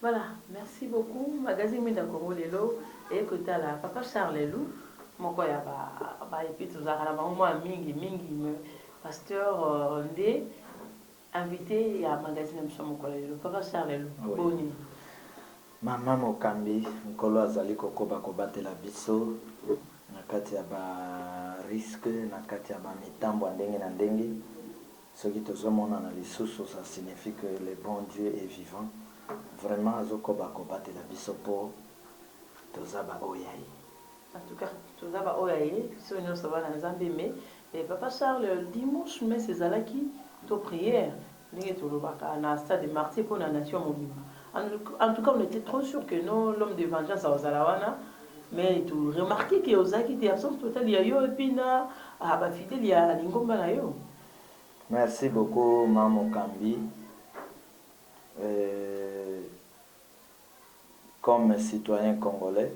Voilà, merci beaucoup. Magazine Minda Congo Lelo, et écoutez là, Papa Charles Lelou, mon quoi ya et puis tout ça, la maman mingi pasteur Ndé, invité à magazine mon collège. Papa Charles Lelou, boni. Mama Mokambi, Nkolo azali kokoba kobatela biso na kati ya ba risque, na kati ya ba mitambo ndenge na ndenge. Ce qui te somona na lisusu, ça signifie que le bon Dieu est vivant. Vraiment azokoba kobatela biso po tozaba oyayi. En tout cas, tozaba oyayi, so nous ça va dans Zambie mais et Papa Charles le dimanche mais c'est zalaki to prière. Ndenge to lobaka na stade de martyr pour la nation mobile. En tout cas, on était trop sûr que non, l'homme de vengeance à Ozalawana, mais tu remarqué que Ozaki était absent total, il y a eu et puis là, à Bafidel, il y a Lingomba là. Merci beaucoup, Maman Kambi. Comme citoyen congolais,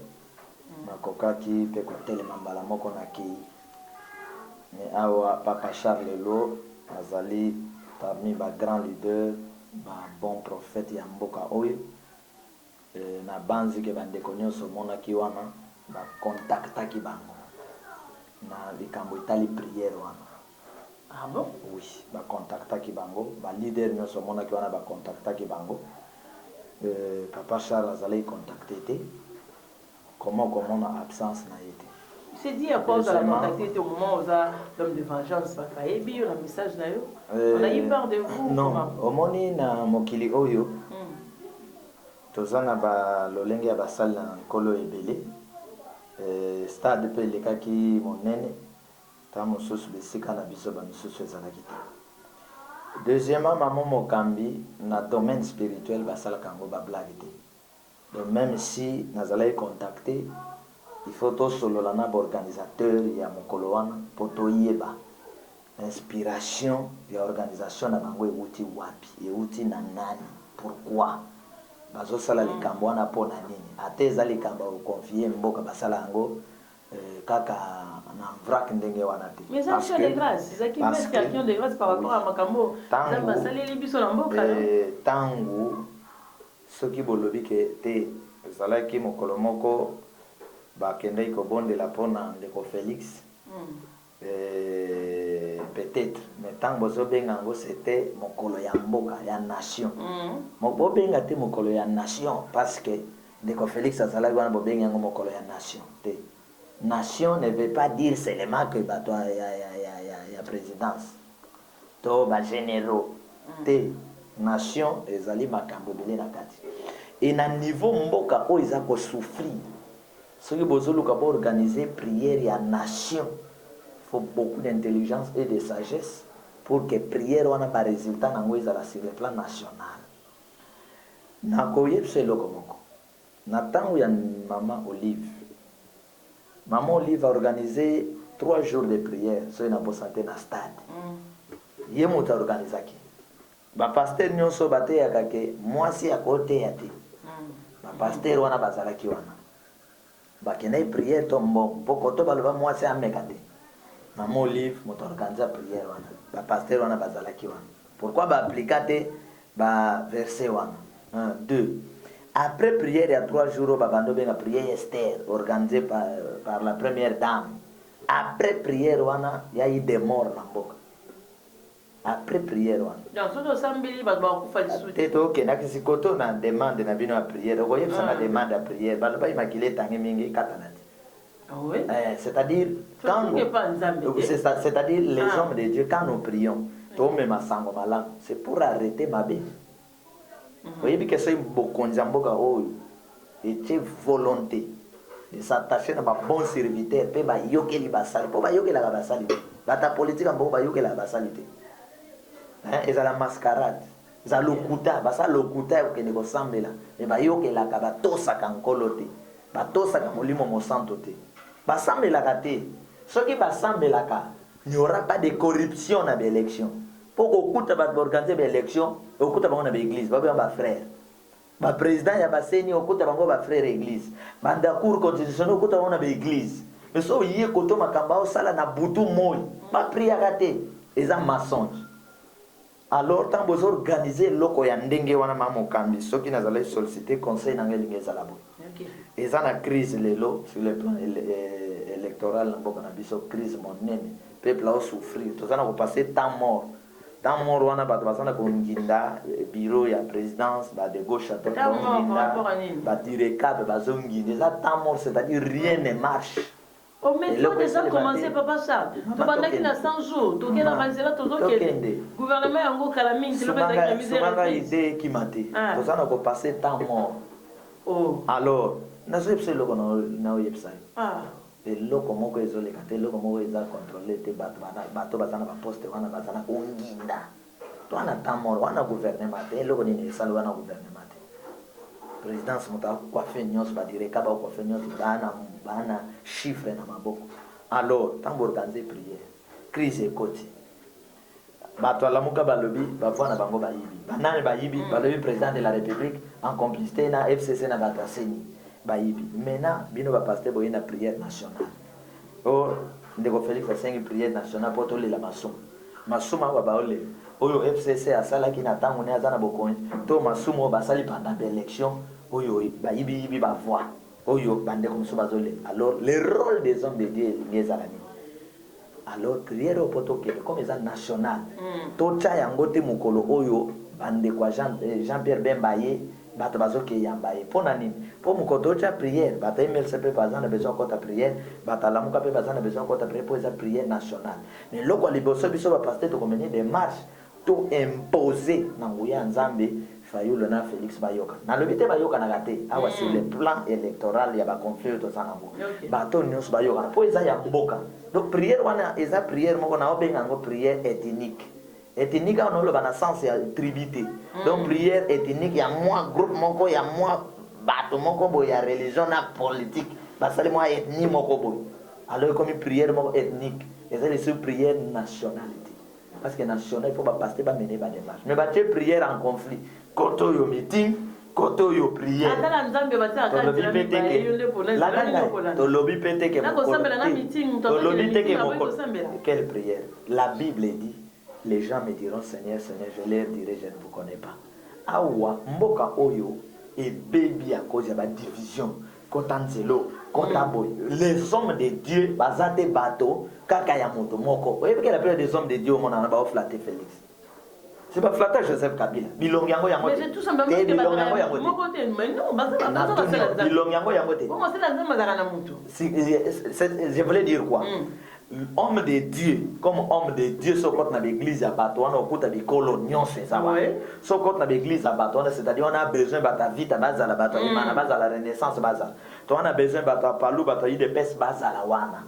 nakoka ki pe kotelema mbala moko na ki. Mais awa Papa Charles Lelo azali parmi ba grands leaders, ba bon prophète ya mboka oyo. Na banzi ke bandeko nyonso monaki wana ba contactaki bango na likambo etali prière wana. Ah bon? Oui, ba contactaki bango, ba leader nyonso monaki wana ba contactaki bango. Papa Charles azali contacté te. Comment on a absence na été. C'est dit à cause de la contacté au moment où l'homme de vengeance va faire bio le message là yo. On a eu peur de vous. Non, au moni na mokili oyo. Tozana ba lolenge ya basali na nkolo ebele. Stade pe lekaki monene. Ta mosusu besika na biso ba misusu ezalaki te. Deuxièmement, maman Mokambi na domaine spirituel basala kango ba blague te. Donc même si nazalai contacté, il faut to solo la na organisateur ya mokolo wana poto yeba inspiration ya organisation na bango euti wapi, euti na nani, pourquoi bazo sala likambo wana pona nini. Ate ezali likambo ko confier mboka basala yango kaka na vrac ndenge wana te. Mais ça c'est de grâce, c'est qui met quelqu'un de grâce par rapport à makambo. Ça va saler les biso na mboka. Tangu soki bolobi ke te ezalaki mokolo moko bakendeki kobondela mpona ndeko Félix. Peut-être mais ntango bozobenga yango c'était mokolo ya mboka ya nation. Bobenga te mokolo ya nation parce que ndeko Félix azalaki wana bobenga yango mokolo ya nation te. Nation ne veut pas dire seulement que bato ya présidence to ba généraux te. Nation ezali makambo belé na kati. Et na niveau mboka o isa ko souffrir. Soki bozoluka ba organiser prière ya nation, faut beaucoup d'intelligence et de sagesse pour que prière wana ba résultat nango ezala sur le plan national. Na koyebse loko moko. Na tango ya maman Olive. Maman Olive a organisé 3 jours de prière so na santé na stade. Yemo ta organisaki. Ba pasteur nyonso bateyaka ke mwasi akoteya te. Ba pasteur wana bazalaki wana. Bakena prière to mboko to baloba mwasi ameka te. Maman Olive moto organiser prière wana. Ba pasteur wana bazalaki wana. Pourquoi ba appliquer ba verset wana? 1 2. Après prière il y a 3 jours ba bando benga prière Esther organisée par la première dame. Après prière wana il y a eu des morts na mboka. Après prière wana. Donc soto sambili ba kufa lisuti. Teto ke nakisi koto na demande na bino ya prière. Okoye ça na demande à prière. Ba ba immaculé tangi mingi katanati. Ah oui. C'est-à-dire quand c'est-à-dire les hommes de Dieu quand nous prions, to me masango malam, c'est pour arrêter ma bé. Voyez bien que c'est bokonza mboka oyo. Et c'est volonté de s'attacher à ma bon serviteur pe ba yokeli basali. Po ba yokela ba basali. Ba ta politique mboka ba yokela ba basali te. Ils ont la mascarade, ils ont lokuta, basa lokuta au Kenego Sambela, mais bayoke la kaba tosa kankolote, batosa kamolimo mosantote, basambela kate, ce qui basambela ka, il n'y aura pas de corruption dans l'élection. Pour okuta ba organiser l'élection, okuta ba na l'église, ba ba frère, ba président ya ba seni okuta ba ba frère église, banda cour constitutionnel okuta ba na l'église, mais so yé koto makamba o sala na butu moy, ba priya kate, ils ont mensonge. alors tant vous organiser loko ya ndenge wana mamokambi soki nazali solliciter conseil na ngelingi ezala boye et ça la crise lelo sur le plan électoral na mboka na biso crise monene peuple a souffrir tout ça na passer temps mort wana bato bazana konginda bureau ya présidence ba de gauche à droite ba directeur bazonginda ça temps mort c'est-à-dire rien ne marche. Oh, mais il faut déjà commencer, papa Charles. Tu vas dire 100 jours, tu vas dire que le gouvernement a encore calamine, tu vas dire que la misère est idée qui m'a dit. Tu vas passer temps mort. Alors, nous avons fait le website. Et là, comment ils ont les cartes, là, comment ils ont contrôlé les bateaux, bazana ba poste, wana bazana onginda. Tu as un temps mort, wana gouvernement, et là, on est salé wana gouvernement. Présidence mota kwa fait nyos ba dire ka ba kwa fait nyos bana chiffre na maboko. Alors tambo organiser prière crise ekoti bato alamuka balobi bavana bango bayibi banane bayibi balobi président de la république en complicité na FCC na bataseni bayibi maintenant bino ba pasteur boye na prière nationale. Oh ndeko Félix asengi prière nationale poto le la masuma wa baole oyo FCC asalaki na tango ne azana bokoni to masumo basali pendant l'élection oyo bayibi ba voix oyo bande comme ça bazole. Alors le rôle des hommes de Dieu les alami alors prière au poto que comme ça national to cha yango te mukolo oyo bande kwa Jean-Pierre Bembaye bato bazoke yambaye pona nini po mukoto cha prière bata MLCP bazana besoin kota prière bata lamuka pe bazana besoin kota prière pour esa prière nationale mais loko liboso biso ba pasteur to mener des marches to imposer na nguya nzambe fayulu na Félix Bayoka na lobité bayoka na gate awa sur le plan électoral ya ba conflit to sana ngo bato nyos bayoka po eza ya mboka donc prière wana eza prière moko na obenga ngo prière ethnique ethnique on le bana sens ya tribité donc prière ethnique ya moi groupe moko ya moi bato moko bo ya religion na politique basali moi ethnie moko bo alors comme prière moko ethnique eza les prière nationalité parce que national il faut pas passer ba mener ba démarche mais ba prière en conflit koto yo meeting koto yo prière atala nzambe bataka kandira to lobby pété que quelle prière la Bible dit les gens me diront Seigneur Seigneur je leur dirai je ne vous connais pas awa mboka oyo et baby à cause de la division kotanzelo kotaboy les hommes de Dieu bazate bateau kaka ya moto moko oyebi que la plupart des hommes de Dieu on a ba flatter Félix. C'est pas flatteur Joseph Kabila. Bilong yango yango. Mais tout simplement que bilong yango yango. Mais non, bilong yango yango. Comment c'est la zone mazara na mutu? Je voulais dire quoi? Homme de Dieu, comme homme de Dieu, ce qu'on a l'église à Batouana, au coup de colonion, c'est ça. Ce qu'on a l'église à Batouana, c'est-à-dire on a besoin de ta vie, ta base à la bataille, à base à la renaissance, base. Toi on a besoin de ta palou, bataille de peste, base à la wana.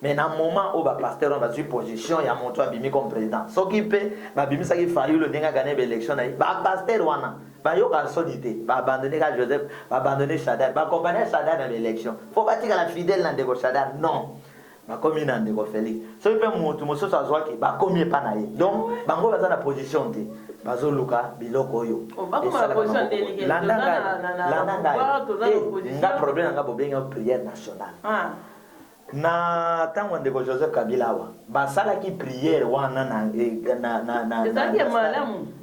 Mais dans le moment où le pasteur a une position, il y a mon toit bimi comme président. Ce qui peut, bimi ça qui failli le dinga gagner l'élection, le pasteur wana, ba yo ka solité, ba abandonner Joseph, ba abandonner Shaddad, ba accompagner Shaddad dans l'élection. Faut pas dire la fidèle dans de Shaddad, non. Ba comme dans de Félix. Ce qui peut monter mon sosa zoa qui ba comme pas naïe. Donc bango ba la position té. Bazo luka biloko yo. Ba comme la position té. La problème nga bobenga prière nationale. Na tango ndeko Joseph Kabila wa basala ki prière wana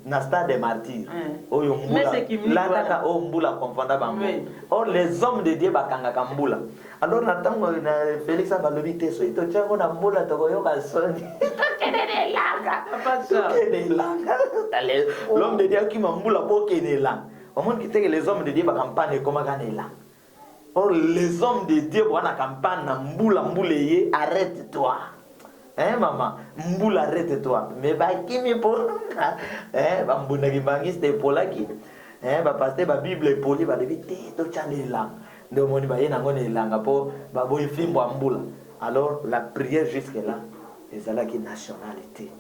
na stade des martyrs oyo mbula la taka o mbula confanda bango or les hommes de Dieu bakanga kambula alors na tango na Félix abalobi te so ito chango na mbula toko yo ka soni kenene langa l'homme de Dieu qui mbula bokene langa au monde qui que les hommes de Dieu bakampane koma kanela. Or les hommes de Dieu pour la campagne mboula mbouleye arrête-toi. Hein maman, mboula arrête-toi. Mais ba kimi pour ba mbuna ki bangiste polaki. Ba pasteur ba Bible poli ba devite to chanela. Ndo moni ba yena ngone langa po ba boy fimbo mboula. Alors la prière jusque là, c'est la qui nationalité.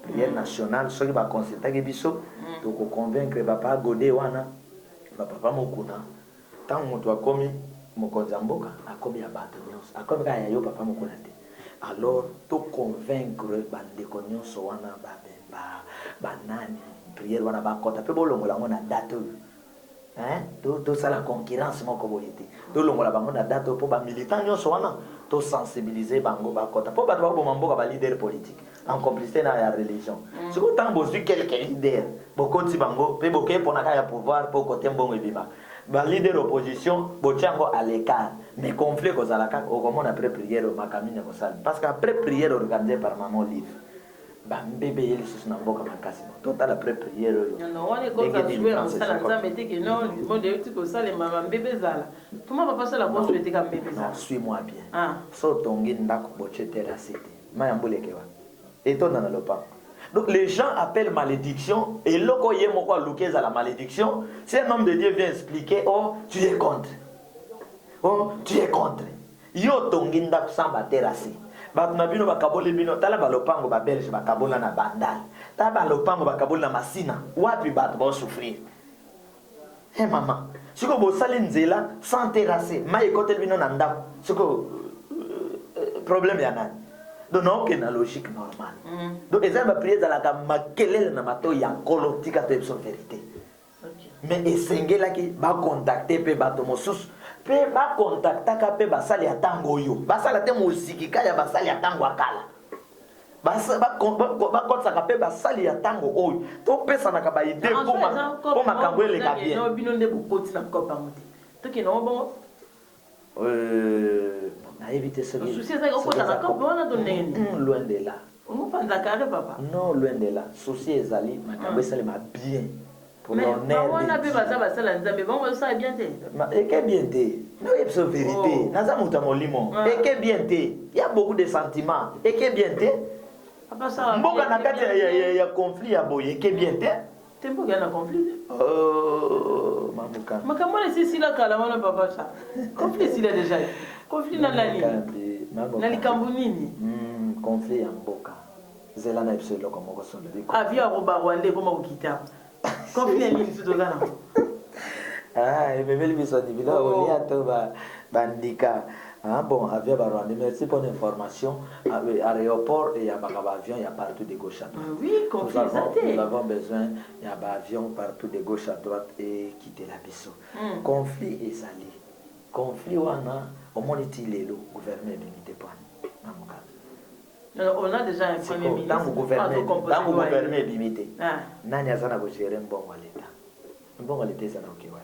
Prière nationale, ce qui va consulter que biso to ko convaincre papa Godé wana, papa Mokuna. Tant moto akomi mokonza mboka akomi ya bato nyonso akomi kaya yo papa mokona te alors to convaincre bandeko nyonso wana babemba banani prière wana bakota pe bolongola ngo na date to sala concurrence moko boye te to longola bango na date po ba militant nyonso wana to sensibiliser bango bakota po bato baboma mboka ba leader politique en complicité dans la religion. Si vous avez quelques leaders, beaucoup de bango, puis beaucoup pour le pouvoir, pour côté bon et bima. Bah leader opposition, bochango à l'écart. Mais conflit aux alaka, au comment après prière au makamine au salle. Parce qu'après prière organisée par maman livre. Bah bébé il se n'a pas comme casse. Total après prière. Non, on est comme ça jouer en salle en salle, que non, bon des trucs au salle maman bébé zala. Comment va passer la grosse souhaiter comme bébé zala? Non, suis-moi bien. Ah. So tongi ndako boche terrassé. Mayambule kewa. Et toi dans le pas. Donc les gens appellent malédiction et loko yemo kwa loukeza la malédiction. Si un homme de Dieu vient expliquer, oh tu es contre. Oh tu es contre. Yo tongi ndako samba terrassé. Bato na bino bakabole bino tala balopango ba belge bakabola na bandal. Tala balopango bakabola na masina. Wapi bato ba souffrir. Eh maman, siko bo sali nzela sans terrasser. Ma ekote bino na ndako. Siko problème ya nani? Donc non que na logique normale. Donc les gens va prier dans la makelele na mato ya kolo tika te son vérité. Mais esengela ki ba contacter pe bato mosusu. Pe ba contacta ka pe basali ya tango yo. Basala te muziki ka ya basali ya tango akala. Ba kotsa ka pe basali ya tango oyo. To pesa na ka ba idée pour makambo le ka bien. Non bino nde bokoti na kopa muti. To ki no bongo na éviter ce qui. Souci c'est ko ta ko bona to nene. Loin de là. On panza carré papa. Non, loin de là. Souci ezali makambo esali ma bien. Pour l'honneur. Mais on a pas ça basala nzambe bon ça bien té. Et que bien té. Non, c'est la vérité. Naza muta molimo. Et que bien té. Il y a beaucoup de sentiments. Et que bien té. Papa ça. Mboka na kati ya conflit ya boye. Que bien té. Tempo gana conflit. Mamuka. Makambo les si la kala wana papa ça. Conflit s'il a déjà. Conflit na nani. Na likambo nini? Conflit ya mboka. Zela na epselo comme on sonne. Avia roba rwandais comme au guitare. Conflit nini tout gana. Ah, et même lui son niveau on y a tout bandika. Ah bon, avion rwandais. Merci pour l'information. Aéroport et il y a avion, il y a partout de gauche à droite. Oui, conflit nous avons besoin, il y a avion partout de gauche à droite et quitter la biso. Conflit et sali. Conflit wana au moins il le gouvernement limité pas. On a déjà un premier ministre. Dans le gouvernement est limité. Nani azana ko gérer mbongo l'État. Mbongo l'État ça na okiwa.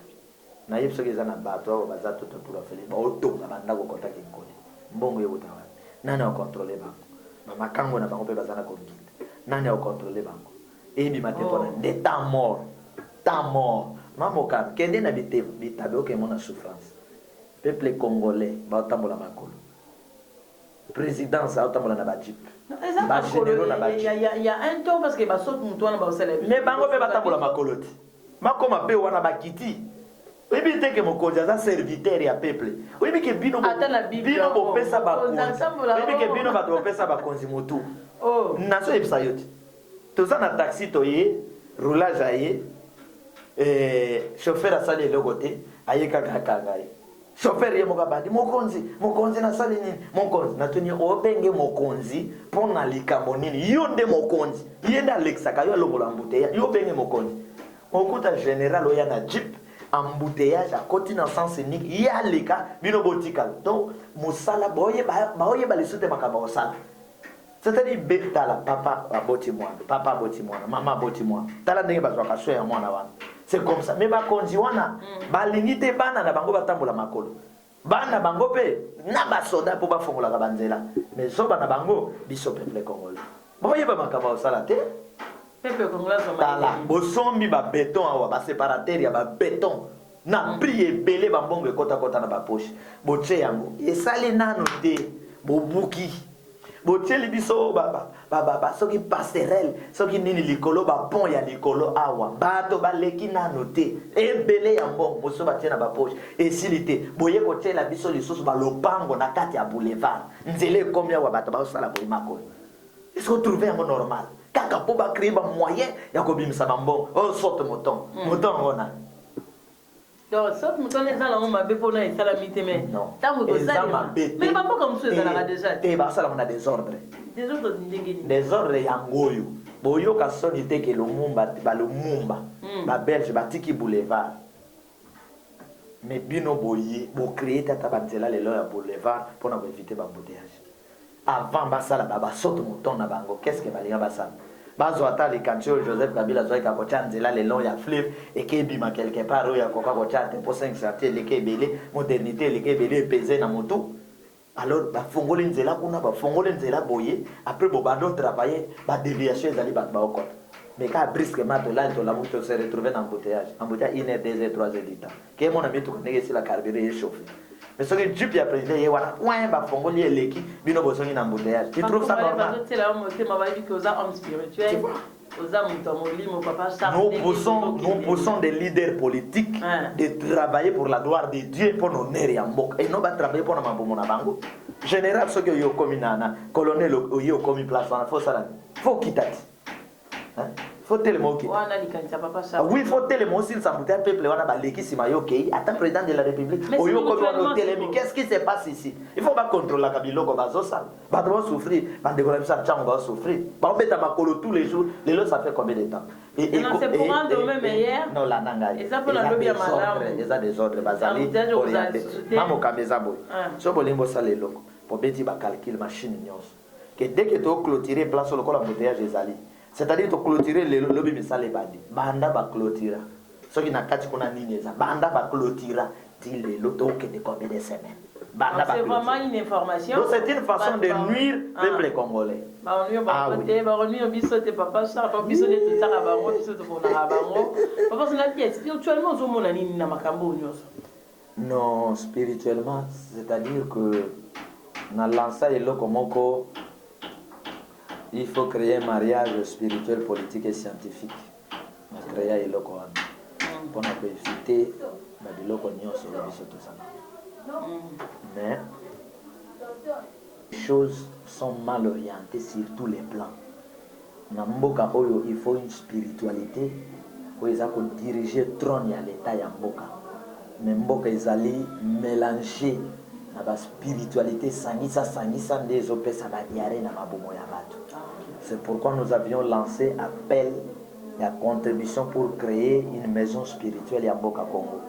Na yeb soki zana bato ba za toto pour faire ba auto na banda ko contact nkoni. Mbongo yebo tawa. Nani o contrôler bango. Mama kango na bango pe bazana ko ngita. Nani o contrôler bango. Et bi matepo na des temps mort. Temps mort. Mamo kam kende na bitabe o ke mona souffrance. Peuple congolais ba tambola makolo. Président ça otambola na ba jeep. Ba généraux na ba jeep. Il y a un temps parce que ba saute mutuana ba célèbre. Mais bango pe ba tambola makoloti. Makoma pe wana ba kiti. Oui bien que mon konzi za serviteur ya peuple. Oui bien que bino bo pesa ba konzi. Oui bien que bino ba to pesa ba konzi mutu. Oh, naso epsa yoti. Toza na taxi toye, roulage aye. Chauffeur asali le côté, aye kaka kangai. Chauffeur ye mokabandi mokonzi na sali nini mokonzi natuni obenge mokonzi pona likambo nini yo nde mokonzi yenda Alexa kayo longola mbuteya yo benge mokonzi okuta général oya na jeep embouteillage à côté dans sens unique ya leka bino botikal donc musala boye ba lisute makaba osala c'est-à-dire betala papa aboti mwana papa aboti mwana mama aboti mwana tala ndenge bazwa kasho ya mwana wana. C'est comme ça. Mais ba konzi wana ba limite bana na bango batambola makolo. Bana bango pe na ba soda po ba fongola ka banzela. Mais so bana bango biso peuple congolais. Boye ba makaba osala te. Peuple congolais so tala bo sombi ba béton awa ba séparateur ya ba béton. Na prier belé ba mbongo kota na ba poche. Bo tche yango. Esale nano te bo buki. Botieli biso baba soki passerelle soki nini likolo ba pont ya likolo awa bato baleki nano te ebele ya mbongo moso batia na ba poche esilite boye kotiela biso lisusu ba lopango na kati ya boulevard nzele komi awa bato basala boye makolo est-ce que trouver yango normal kaka po ba créer ba moyen ya kobimisa ba mbongo oh sorte moton ona. Donc, sauf que nous allons ma pour nous la mité mais tant que ça mais pas comme ça là déjà te ba sala on a des ordres yangoyo boyo ka sonité que le mumba ba belge batiki boulevard mais bino boye bo créer tata banzela le ya boulevard pour na éviter ba embouteillage avant basala basoto moton na bango, qu'est-ce que balinga basala bazo ata les cantions Joseph Kabila zo ka kocha nzela le long ya fleuve et que bima quelque part ya koka kocha te pour 5 chantier le kebele modernité le kebele pesé na moto. Alors ba fongole nzela kuna ba fongole nzela boye après bo bando travailler ba déviation ezali ba okot. Mais quand brusquement to là to la moto se retrouver dans embouteillage 1 heure 2 heures 3 heures du temps que mon ami to connaît si la carburant est chauffé. Mais ce que Dieu a présidé, wana ouais ba fongoli eleki bino bosongi na embouteillage. Tu trouves ça normal? Nous poussons des leaders politiques de travailler pour la gloire de Dieu pour nos nez et mboka et non pas travailler pour na mambo na bango. Général ce que yo komi nana colonel yo komi place faut ça faut kitati. Hein? Faut tellement qui oui faut tellement aussi le sambuta peuple wana baleki sima yo kei attends président de la république oyo ko wana telemi qu'est-ce qui se passe ici il faut pas contrôler la kabiloko bazo sal ba doit souffrir ba de ko ça chango va souffrir ba beta makolo tous les jours les lots ça fait combien de temps et c'est pour rendre même meilleur non la nanga et ça pour la lobby madame les a des ordres bazali orienté mamo kameza boy so bolingo sale loko pour beti ba calcul machine nyos que dès que tu clôturer place le cola embouteillage ezali. C'est-à-dire que clôturer le lobby misale bandi banda ba clôtura ce qui na kati kuna nini eza banda ba clôtura til le loto que de combien de semaines banda ba c'est vraiment une information donc c'est une façon de nuire peuple congolais ba on yo ba côté ba on yo bisote papa ça ba bisote tout ça ba on bisote ko na bango papa c'est la pièce spirituellement zo mona nini na makambo nyoso non spirituellement c'est-à-dire que na lança eloko moko. Il faut créer un mariage spirituel, politique et scientifique. On crée un loko pour éviter de loko sur tout ça. Mais les choses sont mal orientées sur tous les plans. Dans Mboka Oyo, il faut une spiritualité où ils ont dirigé le trône à l'état de Mboka. Mais Mboka ils allaient mélanger la spiritualité sangisa des opés ça va diarrhée na mabomo ya bato. C'est pourquoi nous avions lancé appel et contribution pour créer une maison spirituelle à Mboka Congo.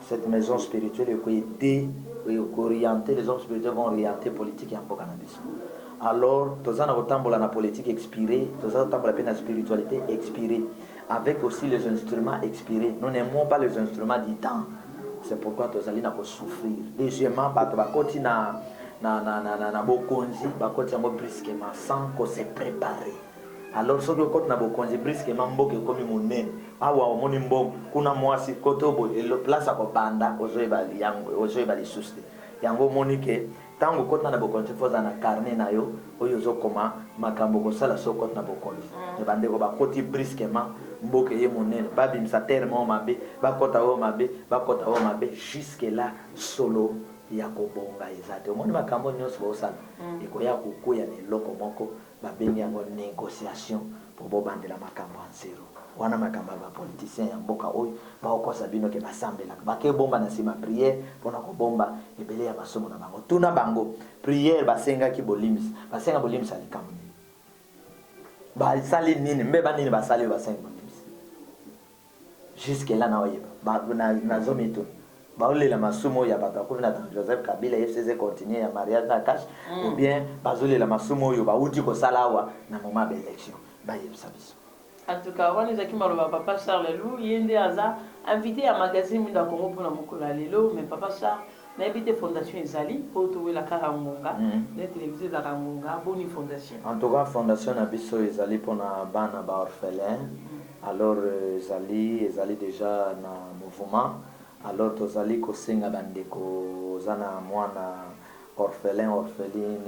Cette maison spirituelle est aider et orienter les hommes spirituels vont orienter politique à Mboka Nabiso. Alors, tous en autant la politique expirée, tous en autant la spiritualité expirée, avec aussi les instruments expirés. Nous n'aimons pas les instruments du temps. C'est pourquoi tous allons souffrir. Deuxièmement, bakoti na bokonzi, bakoti yango brusquement sans qu'on se prépare. Alors ce que quand na bokonzi brusquement mboke komi monene. Awa omoni mbongo kuna mwasi kotobo le place ko banda ozoyeba yango ozoyeba li suste. Yango monike tango kota na bokonzi foza na carnet na yo oyo zokoma makambo ko sala so kota na bokonzi. Ne bande ko bakoti brusquement mboke ye monene babimisa terme mabe bakota o mabe jusque là solo ya kobonga ezate omoni makambo nyonso bosala ekoya kokoya na eloko moko babengi yango négociation pour bobandela makambo ya nzero wana makambo ya bapoliticien ya mboka oyo baokosa bino ke basambelaka bakebomba na nsima priere mpona kobomba ebele ya masomo na bango tuna bango priere basengaki bolimisa basenga bolimisa likambo nini basali nini mbeba nini basali oyo basenga bolimisa jusque là na oyeba na zomi tuna baolela masumo ya bato akomi na Joseph Kabila FCC continuer ya mariage na cash ou bien bazolela masumo oyo bauti kosala awa na moment ya élection bayebisa biso. En tout cas, on est maloba papa Charles Lelou yende aza invité à magazine Minda Congo pour na mokolo lelo mais papa Charles na invité fondation ezali pour trouver la Karangonga na télévision za Karangonga boni fondation. En tout cas fondation na biso ezali pour na bana ba orphelin. Alors ezali déjà na mouvement. Alors tozali kosenga bandeko zana mwana orphelin orpheline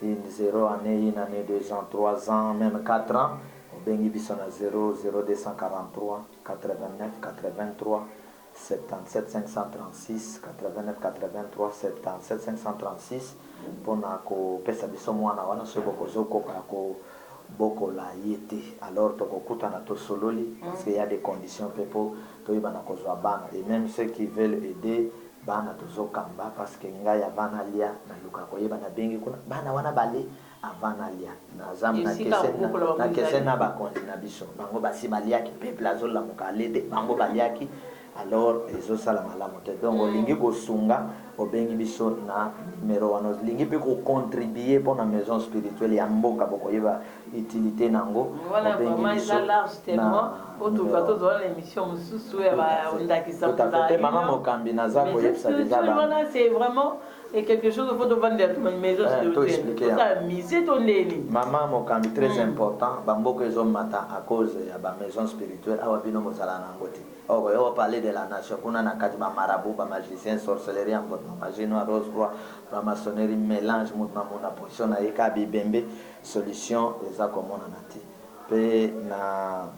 une 0 année, 1 année, 2 ans, 3 ans, même 4 ans. Bengi bisona 0243 89 83 77 536 89 83 77 536 pona ko pesa biso mwana wana so boko zokoka ko boko la yete alors to kokutana to sololi parce qu'il y a des conditions pepo to ibana ko zwa bana et même ceux qui veulent aider bana to zokamba parce que ngaya bana lia na luka ko yeba na bengi kuna bana wana bale avana lia na zamu na kesena ba kondi na biso bango basi baliaki peuple azola mukale de bango baliaki alors ezo sala malamu te donc olingi kosunga obengi biso na numéro wana olingi mpe kocontribue mpo na maison spirituelle ya mboka bokoyeba utilité nango obengi biso te mama mokambi naza koyebisa deja c'est vraiment quelque chose il faut devant la maison spirituelle mama mokambi très important bamboka ezomata à cause ya ba maison spirituelle awa bino bozala nango te on va parler de la nation kuna na kati ba marabout ba magicien sorcellerie en mode magie noire rose roi ba maçonnerie mélange mutu na mona position na yeka bibembe solution eza komona na te pe na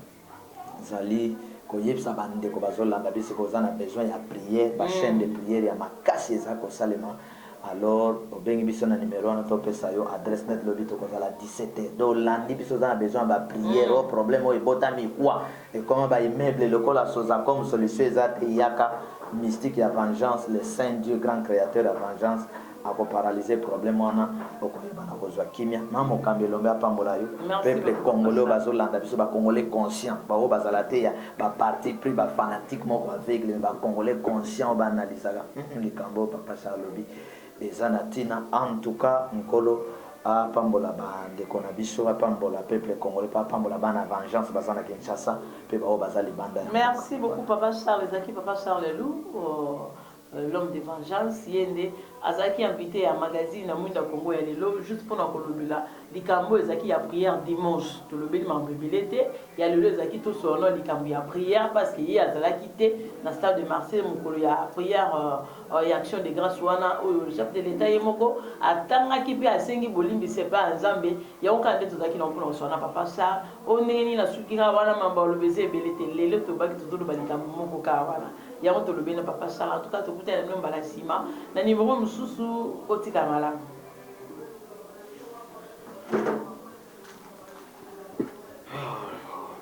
zali koyebisa bandeko bazolanda biso koza na besoin ya prière ba chaîne de prière ya makasi eza kosalema alors obengi biso na numéro wana topesa yo adresse net lobi tokozala 17h donc landi biso oza na besoin ba prière o problème oyo ebotami kwa ekoma ba immeuble lokola soza comme solution eza te yaka mystique ya vengeance le saint dieu grand créateur ya vengeance akoparalyser problème wana okoyeba na kozwa kimia mama okambi elombe apambola yo peuple congolais bazolanda biso bacongolais conscient bao bazala te ya baparti pris bafanatique moko aveugle bacongolais conscient baanalisaka likambo papa charlobi eza na ntina en tout cas nkolo apambola bandeko na biso apambola peuple congolais pa apambola bana vengeance baza na Kinshasa mpe bao baza libanda. Merci beaucoup papa Charles Ezaki, papa Charles Lelou, l'homme de vengeance yende azaki invité à magazine na mwinda Congo ya lelo juste pour na kolobela likambo ezaki ya prière dimanche to lobeli mambebilete ya lelo ezaki to sono likambo ya prière parce que ye azalaki te na stade de Marseille mokolo ya prière ya action de grâce wana o chef de l'état yemoko atangaki pe asengi bolimbi sepa nzambe ya okande tozaki na mpona sona papa sa onengeni na sukira wana mamba lobeze ebelete lelo to baki to do balikambo moko ka wana ya moto lobena papa sa en tout cas to kutela nomba la sima na niveau mususu kotika malamu.